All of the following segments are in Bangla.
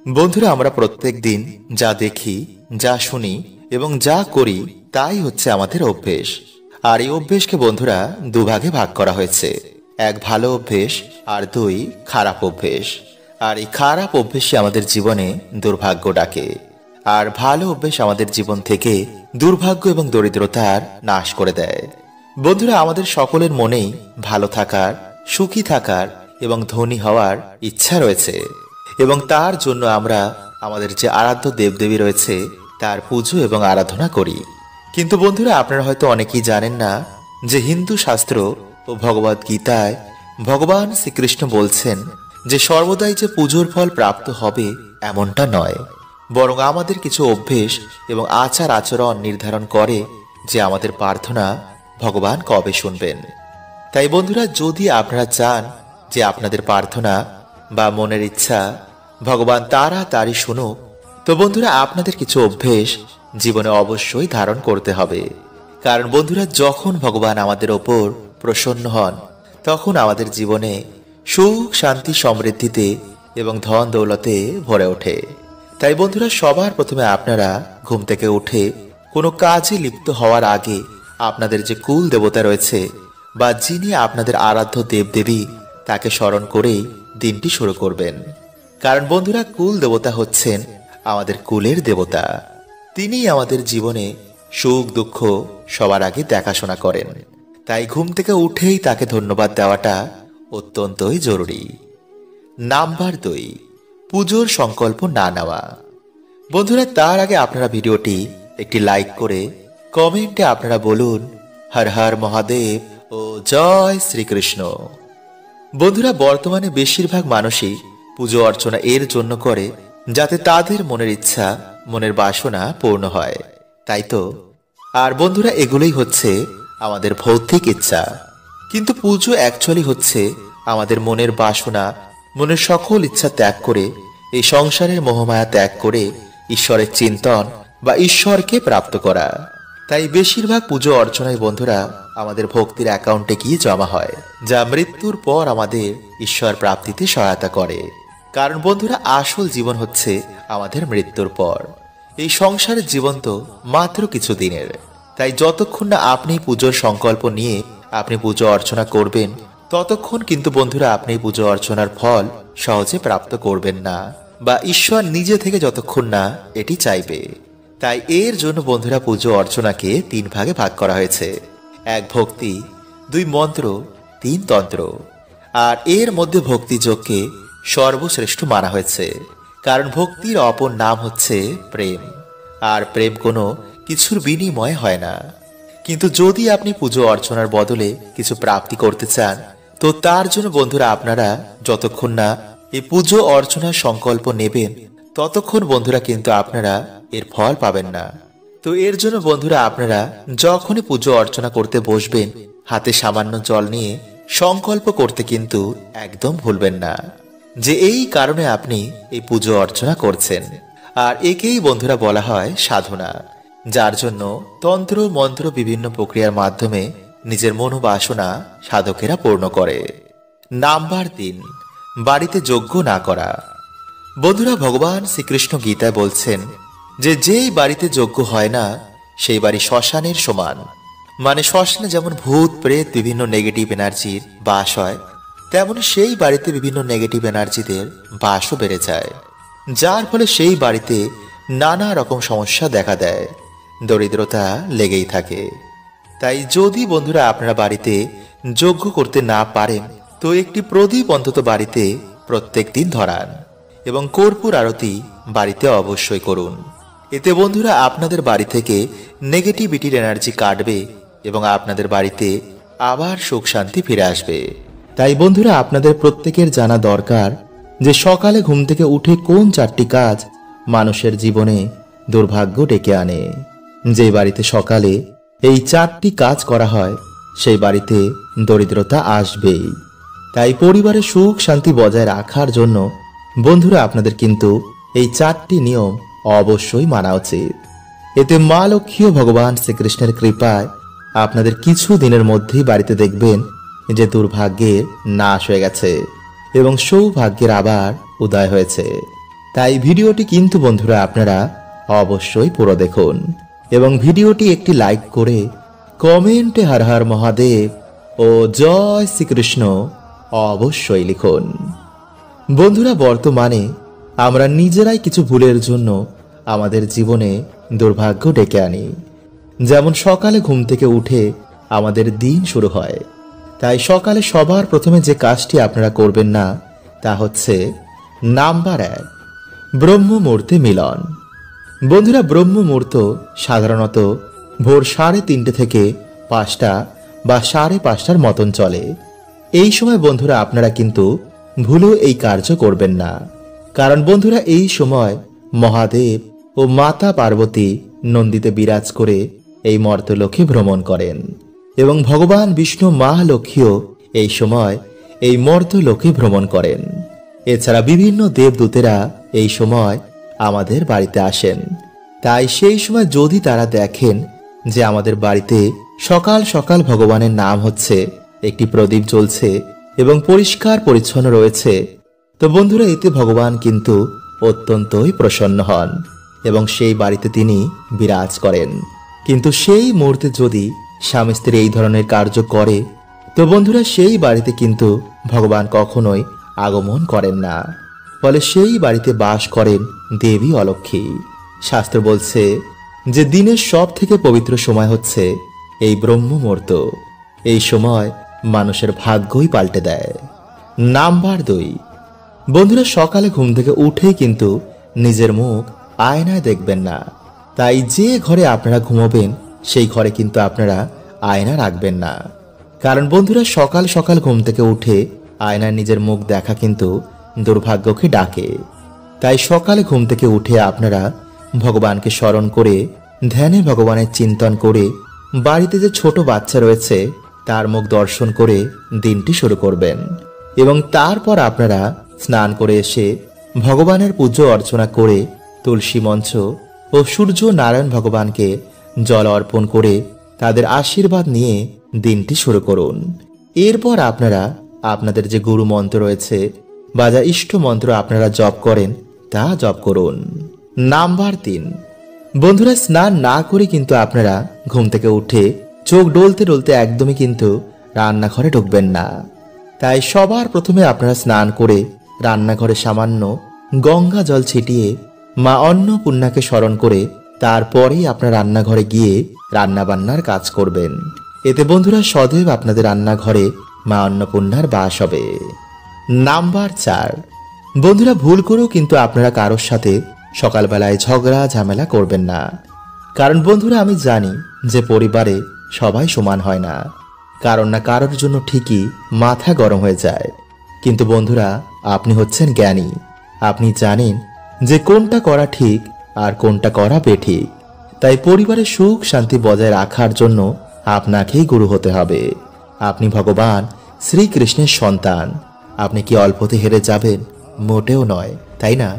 বন্ধুরা, আমরা প্রত্যেক দিন যা দেখি, যা শুনি এবং যা করি তাই হচ্ছে আমাদের অভ্যেস। আর এই অভ্যেসকে বন্ধুরা দুভাগে ভাগ করা হয়েছে, এক ভালো অভ্যেস আর দুই খারাপ অভ্যেস। আর এই খারাপ অভ্যেসই আমাদের জীবনে দুর্ভাগ্য ডাকে, আর ভালো অভ্যেস আমাদের জীবন থেকে দুর্ভাগ্য এবং দরিদ্রতার নাশ করে দেয়। বন্ধুরা, আমাদের সকলের মনেই ভালো থাকার, সুখী থাকার এবং ধনী হওয়ার ইচ্ছা রয়েছে, এবং তার জন্য আমরা আমাদের যে আরাধ্য দেবদেবী রয়েছে তার পুজো এবং আরাধনা করি। কিন্তু বন্ধুরা, আপনারা হয়তো অনেকেই জানেন না যে হিন্দু শাস্ত্র ও ভগবদ গীতায় ভগবান শ্রীকৃষ্ণ বলছেন যে সর্বদাই যে পুজোর ফল প্রাপ্ত হবে এমনটা নয়, বরং আমাদের কিছু অভ্যেস এবং আচার আচরণ নির্ধারণ করে যে আমাদের প্রার্থনা ভগবান কবে শুনবেন। তাই বন্ধুরা, যদি আপনারা চান যে আপনাদের প্রার্থনা বা মনের ইচ্ছা ভগবান তাড়াতাড়ি শুনুক, তো বন্ধুরা আপনাদের কিছু অভ্যেস জীবনে অবশ্যই ধারণ করতে হবে। কারণ বন্ধুরা, যখন ভগবান আমাদের ওপর প্রসন্ন হন তখন আমাদের জীবনে সুখ, শান্তি, সমৃদ্ধিতে এবং ধন দৌলতে ভরে ওঠে। তাই বন্ধুরা, সবার প্রথমে আপনারা ঘুম থেকে উঠে কোনো কাজে লিপ্ত হওয়ার আগে আপনাদের যে কুল দেবতা রয়েছে বা যিনি আপনাদের আরাধ্য দেবদেবী তাকে স্মরণ করেই দিনটি শুরু করবেন। কারণ বন্ধুরা, কুল দেবতা হচ্ছেন আমাদের কুলের দেবতা। তিনি আমাদের জীবনে সুখ দুঃখ সবার আগে দেখাশোনা করেন। তাই ঘুম থেকে উঠেই তাকে ধন্যবাদ দেওয়াটা অত্যন্তই জরুরি। নাম্বার 2, পুজোর সংকল্প না নেওয়া। বন্ধুরা, তার আগে আপনারা ভিডিওটি একটি লাইক করে কমেন্টে আপনারা বলুন হর হর মহাদেব ও জয় শ্রীকৃষ্ণ। বন্ধুরা, বর্তমানে বেশিরভাগ মানুষই পুজো অর্চনা এর জন্য করে যাতে তাদের মনের ইচ্ছা, মনের বাসনা পূর্ণ হয়, তাই তো? আর বন্ধুরা, এগুলোই হচ্ছে আমাদের ভৌতিক ইচ্ছা। কিন্তু পুজো অ্যাকচুয়ালি হচ্ছে আমাদের মনের বাসনা, মনের সকল ইচ্ছা ত্যাগ করে, এই সংসারের মোহমায়া ত্যাগ করে ঈশ্বরের চিন্তন বা ঈশ্বরকে প্রাপ্ত করা। তাই বেশিরভাগ পুজো অর্চনায় বন্ধুরা আমাদের ভক্তির অ্যাকাউন্টে গিয়ে জমা হয়, যা মৃত্যুর পর আমাদের ঈশ্বর প্রাপ্তিতে সহায়তা করে। কারণ বন্ধুরা, আসল জীবন হচ্ছে আমাদের মৃত্যুর পর। এই সংসারের জীবন তো মাত্র কিছু দিনের। তাই যতক্ষণ না আপনি পুজোর সংকল্প নিয়ে আপনি পুজো অর্চনা করবেন, ততক্ষণ কিন্তু বন্ধুরা আপনি পুজো অর্চনার ফল সহজে প্রাপ্ত করবেন না, বা ঈশ্বর নিজে থেকে যতক্ষণ না এটি চাইবে। তাই এর জন্য বন্ধুরা পুজো অর্চনাকে 3 ভাগে ভাগ করা হয়েছে, 1 ভক্তি, 2 মন্ত্র, 3 তন্ত্র। আর এর মধ্যে ভক্তিযোগকে সর্বশ্রেষ্ঠ মানা হয়েছে, কারণ ভক্তির অপর নাম হচ্ছে প্রেম। আর প্রেম কোনো কিছুর বিনিময় হয় না। কিন্তু যদি আপনি পুজো অর্চনার বদলে কিছু প্রাপ্তি করতে চান, তো তার জন্য বন্ধুরা আপনারা যতক্ষণ না এই পুজো অর্চনার সংকল্প নেবেন ততক্ষণ বন্ধুরা কিন্তু আপনারা এর ফল পাবেন না। তো এর জন্য বন্ধুরা আপনারা যখনই পুজো অর্চনা করতে বসবেন, হাতে সামান্য জল নিয়ে সংকল্প করতে কিন্তু একদম ভুলবেন না যে এই কারণে আপনি এই পুজো অর্চনা করছেন। আর একেই বন্ধুরা বলা হয় সাধনা, যার জন্য তন্ত্র মন্ত্র বিভিন্ন প্রক্রিয়ার মাধ্যমে নিজের মনোবাসনা সাধকেরা পূর্ণ করে। নাম্বার 3, বাড়িতে যজ্ঞ না করা। বন্ধুরা, ভগবান শ্রীকৃষ্ণ গীতায় বলছেন যে যেই বাড়িতে যজ্ঞ হয় না সেই বাড়ি শ্মশানের সমান। মানে শ্মশানে যেমন ভূত প্রেত বিভিন্ন নেগেটিভ এনার্জির বাস হয়, তেমন সেই বাড়িতে বিভিন্ন নেগেটিভ এনার্জিদের বাসও বেড়ে যায়, যার ফলে সেই বাড়িতে নানা রকম সমস্যা দেখা দেয়, দরিদ্রতা লেগেই থাকে। তাই যদি বন্ধুরা আপনারা বাড়িতে যজ্ঞ করতে না পারেন, তো একটি প্রদীপ অন্তত বাড়িতে প্রত্যেক দিন ধরান এবং কর্পূর আরতি বাড়িতে অবশ্যই করুন। এতে বন্ধুরা আপনাদের বাড়ি থেকে নেগেটিভিটির এনার্জি কাটবে এবং আপনাদের বাড়িতে আবার সুখ শান্তি ফিরে আসবে। তাই বন্ধুরা আপনাদের প্রত্যেকের জানা দরকার যে সকালে ঘুম থেকে উঠে কোন 4টি কাজ মানুষের জীবনে দুর্ভাগ্য ডেকে আনে। যে বাড়িতে সকালে এই 4টি কাজ করা হয় সেই বাড়িতে দরিদ্রতা আসবেই। তাই পরিবারে সুখ শান্তি বজায় রাখার জন্য বন্ধুরা আপনাদের কিন্তু এই 4টি নিয়ম অবশ্যই মানা উচিত। এতে মা লক্ষ্মী ও ভগবান শ্রীকৃষ্ণের কৃপায় আপনাদের কিছু দিনের মধ্যেই বাড়িতে দেখবেন যে দুর্ভাগ্যের নাশ হয়ে গেছে এবং সৌভাগ্যের আবার উদয় হয়েছে। তাই ভিডিওটি কিন্তু বন্ধুরা আপনারা অবশ্যই পুরো দেখুন এবং ভিডিওটি একটি লাইক করে কমেন্টে হর হর মহাদেব ও জয় শ্রীকৃষ্ণ অবশ্যই লিখুন। বন্ধুরা, বর্তমানে আমরা নিজেরাই কিছু ভুলের জন্য আমাদের জীবনে দুর্ভাগ্য ডেকে আনি। যেমন সকালে ঘুম থেকে উঠে আমাদের দিন শুরু হয়, তাই সকালে সবার প্রথমে যে কাজটি আপনারা করবেন না তা হচ্ছে নাম্বার 1, ব্রহ্ম মুহূর্তে মিলন। বন্ধুরা, ব্রহ্ম মুহূর্ত সাধারণত ভোর 3:30 থেকে 5টা বা 5:30টার মতন চলে। এই সময় বন্ধুরা আপনারা কিন্তু ভুলেও এই কার্য করবেন না, কারণ বন্ধুরা এই সময় মহাদেব ও মাতা পার্বতী নন্দীতে বিরাজ করে এই মর্তলোকে ভ্রমণ করেন এবং ভগবান বিষ্ণু মা লক্ষ্মীও এই সময় এই মর্তলোকে ভ্রমণ করেন। এছাড়া বিভিন্ন দেবদূতেরা এই সময় আমাদের বাড়িতে আসেন। তাই সেই সময় যদি তারা দেখেন যে আমাদের বাড়িতে সকাল সকাল ভগবানের নাম হচ্ছে, একটি প্রদীপ জ্বলছে এবং পরিষ্কার পরিচ্ছন্ন রয়েছে, তো বন্ধুরা এতে ভগবান কিন্তু অত্যন্তই প্রসন্ন হন এবং সেই বাড়িতে তিনি বিরাজ করেন। কিন্তু সেই মুহূর্তে যদি স্বামী স্ত্রী এই ধরনের কার্য করে, তো বন্ধুরা সেই বাড়িতে কিন্তু ভগবান কখনোই আগমন করেন না, ফলে সেই বাড়িতে বাস করেন দেবী অলক্ষ্মী। শাস্ত্র বলছে যে দিনের সব থেকে পবিত্র সময় হচ্ছে এই ব্রহ্ম মুহূর্ত। এই সময় মানুষের ভাগ্যই পাল্টে দেয়। নাম্বার 2, বন্ধুরা সকালে ঘুম থেকে উঠেই কিন্তু নিজের মুখ আয়নায় দেখবেন না। তাই যে ঘরে আপনারা ঘুমাবেন সেই ঘরে কিন্তু আপনারা আয়না রাখবেন না, কারণ বন্ধুরা সকাল সকাল ঘুম থেকে উঠে আয়নায় নিজের মুখ দেখা কিন্তু দুর্ভাগ্যকে ডাকে। তাই সকালে ঘুম থেকে উঠে আপনারা ভগবানকে স্মরণ করে ধ্যানে ভগবানের চিন্তন করে বাড়িতে যে ছোট বাচ্চা রয়েছে তার মুখ দর্শন করে দিনটি শুরু করবেন এবং তারপর আপনারা স্নান করে এসে ভগবানের পূজা অর্চনা করে তুলসী মঞ্চ ও সূর্য নারায়ণ ভগবানকে জল অর্পণ করে তাদের আশীর্বাদ নিয়ে দিনটি শুরু করুন। এরপর আপনারা আপনাদের যে গুরু মন্ত্র রয়েছে বা যা ইষ্ট মন্ত্র আপনারা জপ করেন তা জপ করুন। নাম্বার 3, বন্ধুরা স্নান না করে কিন্তু আপনারা ঘুম থেকে উঠে চোখ ডলতে ডলতে একদমই কিন্তু রান্নাঘরে ঢুকবেন না। তাই সবার প্রথমে আপনারা স্নান করে রান্নাঘরে সামান্য গঙ্গা জল ছিটিয়ে মা অন্নপূর্ণাকে স্মরণ করে তারপরেই আপনার রান্নাঘরে গিয়ে রান্নাবান্নার কাজ করবেন। এতে বন্ধুরা সদৈব আপনাদের রান্নাঘরে মা অন্নপূর্ণার বাস হবে। নাম্বার 4, বন্ধুরা ভুল করেও কিন্তু আপনারা কারোর সাথে সকালবেলায় ঝগড়া ঝামেলা করবেন না, কারণ বন্ধুরা আমি জানি যে পরিবারে সবাই সমান হয় না, কারণ না কারোর জন্য ঠিকই মাথা গরম হয়ে যায়। কিন্তু বন্ধুরা আপনি হচ্ছেন জ্ঞানী, আপনি জানেন যে কোনটা করা ঠিক আর কোনটা করা বেঠিক। তাই পরিবারের সুখ শান্তি বজায় রাখার জন্য আপনাকেই গুরু হতে হবে। আপনি ভগবান শ্রীকৃষ্ণের সন্তান, আপনি কি অল্পতে হেরে যাবেন? মোটেও নয়, তাই না?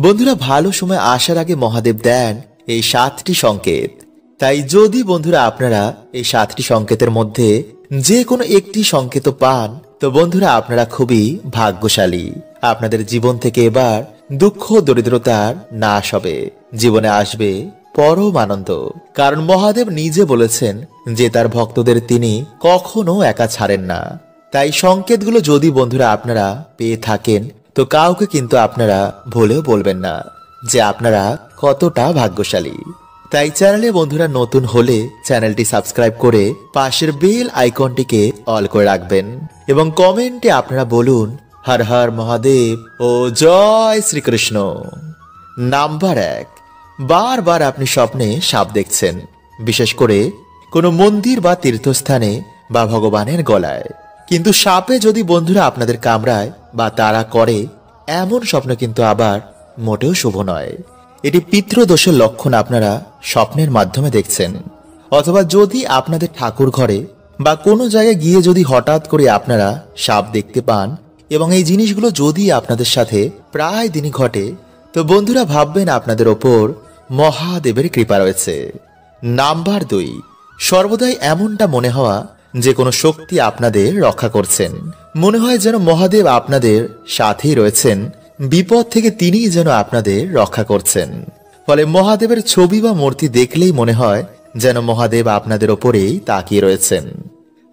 বন্ধুরা ভালো সময় আসার আগে মহাদেব দেন এই 7টি সংকেত। তাই যদি বন্ধুরা আপনারা এই 7টি সংকেতের মধ্যে যে কোনো একটি সংকেত পান, তো বন্ধুরা আপনারা খুবই ভাগ্যশালী। আপনাদের জীবন থেকে এবার দুঃখ দরিদ্রতার নাশ হবে, জীবনে আসবে পরম আনন্দ। কারণ মহাদেব নিজে বলেছেন যে তার ভক্তদের তিনি কখনো একা ছাড়েন না। তাই সংকেতগুলো যদি বন্ধুরা আপনারা পেয়ে থাকেন, তো কাউকে কিন্তু আপনারা ভুলেও বলবেন না যে আপনারা কতটা ভাগ্যশালী। তাই চ্যানেলে বন্ধুরা নতুন হলে চ্যানেলটি সাবস্ক্রাইব করে পাশের বেল আইকনটিকে অল করে রাখবেন এবং কমেন্টে আপনারা বলুন হর হর মহাদেব ও জয় শ্রীকৃষ্ণ। নাম্বার 1, বারবার আপনি স্বপ্নে সাপ দেখছেন, বিশেষ করে কোনো মন্দির বা তীর্থস্থানে বা ভগবানের গলায়। কিন্তু সাপে যদি বন্ধুরা আপনাদের কামড়ায় বা তাড়া করে, এমন স্বপ্ন কিন্তু আবার মোটেও শুভ নয়। এটি পিতৃদোষের লক্ষণ আপনারা স্বপ্নের মাধ্যমে দেখছেন। অথবা যদি আপনাদের ঠাকুর ঘরে বা কোনো জায়গায় গিয়ে যদি হঠাৎ করে আপনারা সাপ দেখতে পান এবং এই জিনিসগুলো যদি আপনাদের সাথে প্রায় দিনই ঘটে, তো বন্ধুরা ভাববেন আপনাদের ওপর মহাদেবের কৃপা রয়েছে। নাম্বার 2, সর্বদাই এমনটা মনে হওয়া যে কোনো শক্তি আপনাদের রক্ষা করছেন। মনে হয় যেন মহাদেব আপনাদের সাথেই রয়েছেন বিপদ থেকে তিনিই যেন আপনাদের রক্ষা করছেন। ফলে মহাদেবের ছবি বা মূর্তি দেখলেই মনে হয় যেন মহাদেব আপনাদের ওপরেই তাকিয়ে রয়েছেন।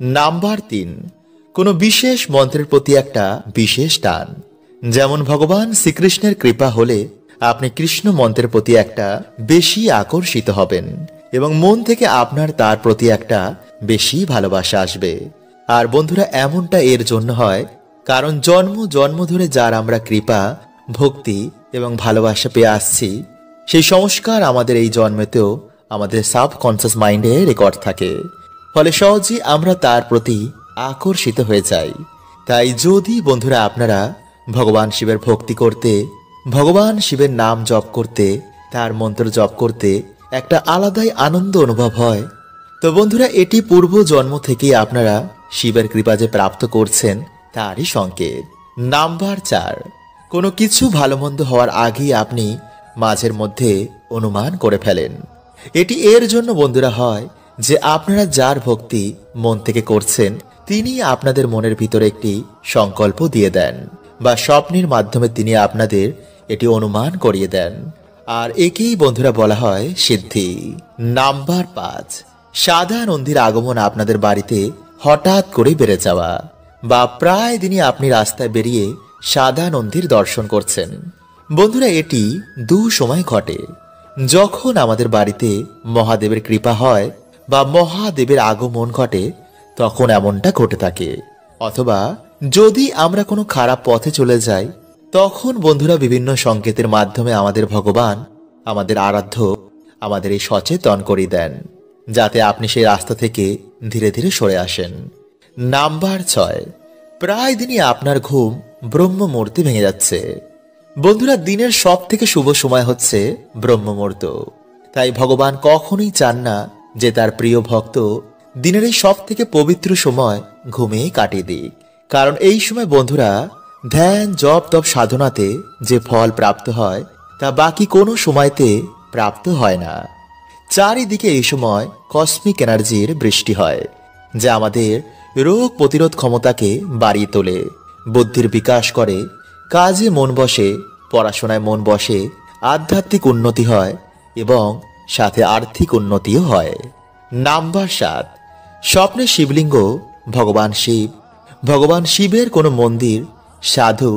নাম্বার 3, কোনো বিশেষ মন্ত্রের প্রতি একটা বিশেষ টান। যেমন ভগবান শ্রীকৃষ্ণের কৃপা হলে আপনি কৃষ্ণ মন্ত্রের প্রতি একটা বেশি আকর্ষিত হবেন এবং মন থেকে আপনার তার প্রতি একটা বেশি ভালোবাসা আসবে। আর বন্ধুরা, এমনটা এর জন্য হয় কারণ জন্ম জন্ম ধরে যার আমরা কৃপা, ভক্তি এবং ভালোবাসা পেয়ে আসছি, সেই সংস্কার আমাদের এই জন্মেতেও আমাদের সাবকনসিয়াস মাইন্ডে রেকর্ড থাকে। ফলে সহজেই আমরা তার প্রতি আকর্ষিত হয়ে যাই। তাই যদি বন্ধুরা আপনারা ভগবান শিবের ভক্তি করতে, ভগবান শিবের নাম জপ করতে, তার মন্ত্র জপ করতে একটা আলাদাই আনন্দ অনুভব হয়, তো বন্ধুরা এটি পূর্ব জন্ম থেকেই আপনারা শিবের কৃপা যে প্রাপ্ত করছেন তারই সংকেত। নাম্বার 4, কোনো কিছু ভালো মন্দ হওয়ার আগেই আপনি মাঝের মধ্যে অনুমান করে ফেলেন। এটি এর জন্য বন্ধুরা হয় যে আপনারা যার ভক্তি মন থেকে করছেন তিনি আপনাদের মনের ভিতরে একটি সংকল্প দিয়ে দেন বা স্বপ্নের মাধ্যমে তিনি আপনাদের এটি অনুমান করিয়ে দেন। আর একেই বন্ধুরা বলা হয় সিদ্ধি। নাম্বার 5, সাদা নন্দীর আগমন আপনাদের বাড়িতে হঠাৎ করে বেড়ে যাওয়া বা প্রায় দিনই আপনি রাস্তায় বেরিয়ে সাদা নন্দীর দর্শন করছেন। বন্ধুরা এটি দু সময় ঘটে। যখন আমাদের বাড়িতে মহাদেবের কৃপা হয় বা মহাদেবের আগমন ঘটে তখন এমনটা ঘটে থাকে, অথবা যদি আমরা কোনো খারাপ পথে চলে যাই তখন বন্ধুরা বিভিন্ন সংকেতের মাধ্যমে আমাদের ভগবান, আমাদের আরাধ্য আমাদের এই সচেতন করে দেন যাতে আপনি সেই রাস্তা থেকে ধীরে ধীরে সরে আসেন। নাম্বার 6, প্রায় দিনই আপনার ঘুম ব্রহ্ম মুহূর্তে ভেঙে যাচ্ছে। বন্ধুরা দিনের সব থেকে শুভ সময় হচ্ছে ব্রহ্ম মুহূর্ত। তাই ভগবান কখনোই চান না যে তার প্রিয় ভক্ত দিনের এই সব থেকে পবিত্র সময় ঘুমিয়ে কাটিয়ে দিক। কারণ এই সময় বন্ধুরা ধ্যান জপ তপ সাধনাতে যে ফল প্রাপ্ত হয় তা বাকি কোনো সময়তে প্রাপ্ত হয় না। চারিদিকে এই সময় কসমিক এনার্জির বৃষ্টি হয় যা আমাদের রোগ প্রতিরোধ ক্ষমতাকে বাড়িয়ে তোলে, বুদ্ধির বিকাশ করে, কাজে মন বসে, পড়াশোনায় মন বসে, আধ্যাত্মিক উন্নতি হয় এবং সাথে আর্থিক উন্নতিও হয়। নাম্বার 7, স্বপ্নে শিবলিঙ্গ, ভগবান শিবের কোনো মন্দির, সাধু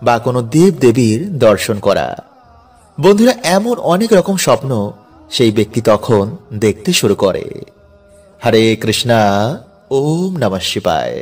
বা কোনো দেব দেবীর দর্শন করা। বন্ধুরা এমন অনেক রকম স্বপ্ন সেই ব্যক্তি তখন দেখতে শুরু করে। হরে কৃষ্ণা, ওম নমঃ শিবায়।